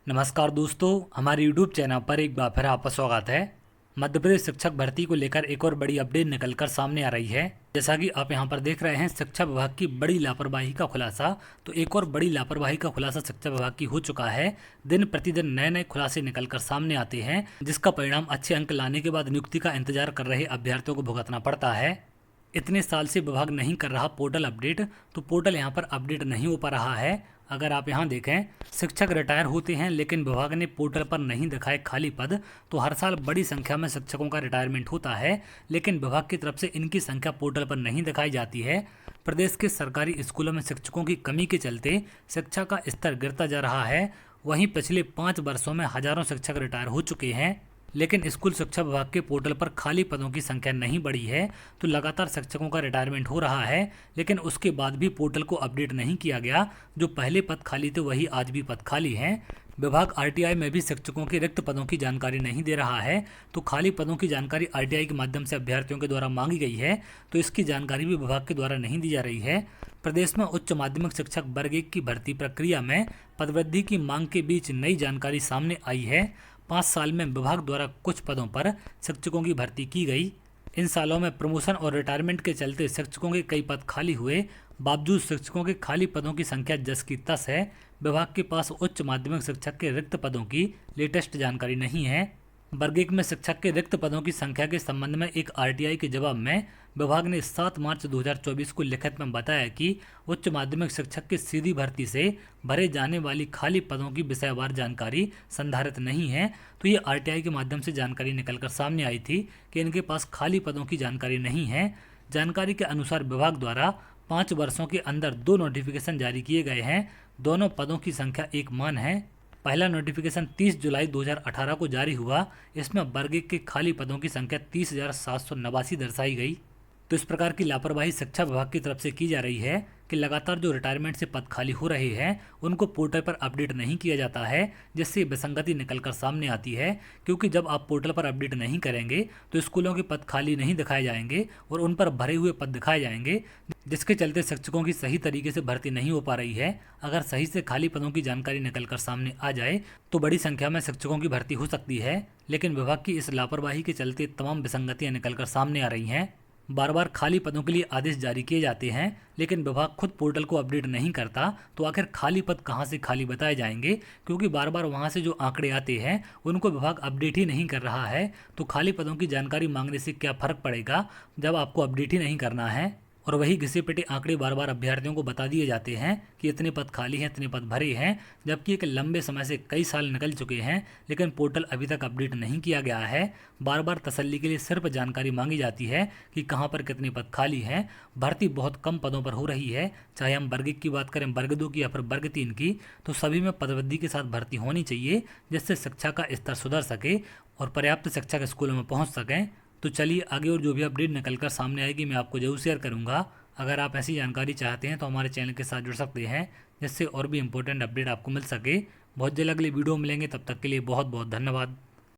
नमस्कार दोस्तों, हमारे YouTube चैनल पर एक बार फिर आपका स्वागत है। मध्य प्रदेश शिक्षक भर्ती को लेकर एक और बड़ी अपडेट निकलकर सामने आ रही है। जैसा कि आप यहां पर देख रहे हैं, शिक्षा विभाग की बड़ी लापरवाही का खुलासा। तो एक और बड़ी लापरवाही का खुलासा शिक्षा विभाग की हो चुका है। दिन प्रतिदिन नए नए खुलासे निकलकर सामने आते हैं, जिसका परिणाम अच्छे अंक लाने के बाद नियुक्ति का इंतजार कर रहे अभ्यर्थियों को भुगतना पड़ता है। इतने साल से विभाग नहीं कर रहा पोर्टल अपडेट, तो पोर्टल यहाँ पर अपडेट नहीं हो पा रहा है। अगर आप यहाँ देखें, शिक्षक रिटायर होते हैं लेकिन विभाग ने पोर्टल पर नहीं दिखाए खाली पद। तो हर साल बड़ी संख्या में शिक्षकों का रिटायरमेंट होता है, लेकिन विभाग की तरफ से इनकी संख्या पोर्टल पर नहीं दिखाई जाती है। प्रदेश के सरकारी स्कूलों में शिक्षकों की कमी के चलते शिक्षा का स्तर गिरता जा रहा है। वहीं पिछले 5 वर्षों में हजारों शिक्षक रिटायर हो चुके हैं, लेकिन स्कूल शिक्षा विभाग के पोर्टल पर खाली पदों की संख्या नहीं बढ़ी है। तो लगातार शिक्षकों का रिटायरमेंट हो रहा है, लेकिन उसके बाद भी पोर्टल को अपडेट नहीं किया गया। जो पहले पद खाली थे वही आज भी पद खाली हैं। विभाग आरटीआई में भी शिक्षकों के रिक्त पदों की जानकारी नहीं दे रहा है। तो खाली पदों की जानकारी आरटीआई के माध्यम से अभ्यर्थियों के द्वारा मांगी गई है, तो इसकी जानकारी भी विभाग के द्वारा नहीं दी जा रही है। प्रदेश में उच्च माध्यमिक शिक्षक वर्ग 1 की भर्ती प्रक्रिया में पदवृद्धि की मांग के बीच नई जानकारी सामने आई है। 5 साल में विभाग द्वारा कुछ पदों पर शिक्षकों की भर्ती की गई। इन सालों में प्रमोशन और रिटायरमेंट के चलते शिक्षकों के कई पद खाली हुए। बावजूद शिक्षकों के खाली पदों की संख्या जस की तस है। विभाग के पास उच्च माध्यमिक शिक्षक के रिक्त पदों की लेटेस्ट जानकारी नहीं है। वर्ग 1 में शिक्षक के रिक्त पदों की संख्या के संबंध में एक आरटीआई के जवाब में विभाग ने 7 मार्च 2024 को लिखित में बताया कि उच्च माध्यमिक शिक्षक की सीधी भर्ती से भरे जाने वाली खाली पदों की विषयवार जानकारी संधारित नहीं है। तो ये आरटीआई के माध्यम से जानकारी निकलकर सामने आई थी कि इनके पास खाली पदों की जानकारी नहीं है। जानकारी के अनुसार विभाग द्वारा 5 वर्षों के अंदर 2 नोटिफिकेशन जारी किए गए हैं। दोनों पदों की संख्या एक मान है। पहला नोटिफिकेशन 30 जुलाई 2018 को जारी हुआ। इसमें वर्ग 1 के खाली पदों की संख्या 30,789 दर्शाई गई। तो इस प्रकार की लापरवाही शिक्षा विभाग की तरफ से की जा रही है कि लगातार जो रिटायरमेंट से पद खाली हो रहे हैं उनको पोर्टल पर अपडेट नहीं किया जाता है, जिससे विसंगति निकलकर सामने आती है। क्योंकि जब आप पोर्टल पर अपडेट नहीं करेंगे तो स्कूलों के पद खाली नहीं दिखाए जाएंगे और उन पर भरे हुए पद दिखाए जाएंगे, जिसके चलते शिक्षकों की सही तरीके से भर्ती नहीं हो पा रही है। अगर सही से खाली पदों की जानकारी निकलकर सामने आ जाए तो बड़ी संख्या में शिक्षकों की भर्ती हो सकती है, लेकिन विभाग की इस लापरवाही के चलते तमाम विसंगतियां निकलकर सामने आ रही हैं। बार बार खाली पदों के लिए आदेश जारी किए जाते हैं, लेकिन विभाग खुद पोर्टल को अपडेट नहीं करता। तो आखिर खाली पद कहां से खाली बताए जाएंगे, क्योंकि बार बार वहां से जो आंकड़े आते हैं उनको विभाग अपडेट ही नहीं कर रहा है। तो खाली पदों की जानकारी मांगने से क्या फ़र्क पड़ेगा जब आपको अपडेट ही नहीं करना है। और वही घिसे पिटे आंकड़े बार बार अभ्यर्थियों को बता दिए जाते हैं कि इतने पद खाली हैं, इतने पद भरे हैं, जबकि एक लंबे समय से कई साल निकल चुके हैं, लेकिन पोर्टल अभी तक अपडेट नहीं किया गया है। बार बार तसल्ली के लिए सिर्फ जानकारी मांगी जाती है कि कहां पर कितने पद खाली हैं। भर्ती बहुत कम पदों पर हो रही है, चाहे हम वर्ग 1 की बात करें, वर्ग 2 की या फिर वर्ग 3 की। तो सभी में पदवृद्धि के साथ भर्ती होनी चाहिए, जिससे शिक्षा का स्तर सुधर सके और पर्याप्त शिक्षक स्कूलों में पहुँच सकें। तो चलिए आगे और जो भी अपडेट निकलकर सामने आएगी मैं आपको जरूर शेयर करूंगा। अगर आप ऐसी जानकारी चाहते हैं तो हमारे चैनल के साथ जुड़ सकते हैं, जिससे और भी इंपॉर्टेंट अपडेट आपको मिल सके। बहुत जल्द अगली वीडियो मिलेंगे, तब तक के लिए बहुत बहुत धन्यवाद।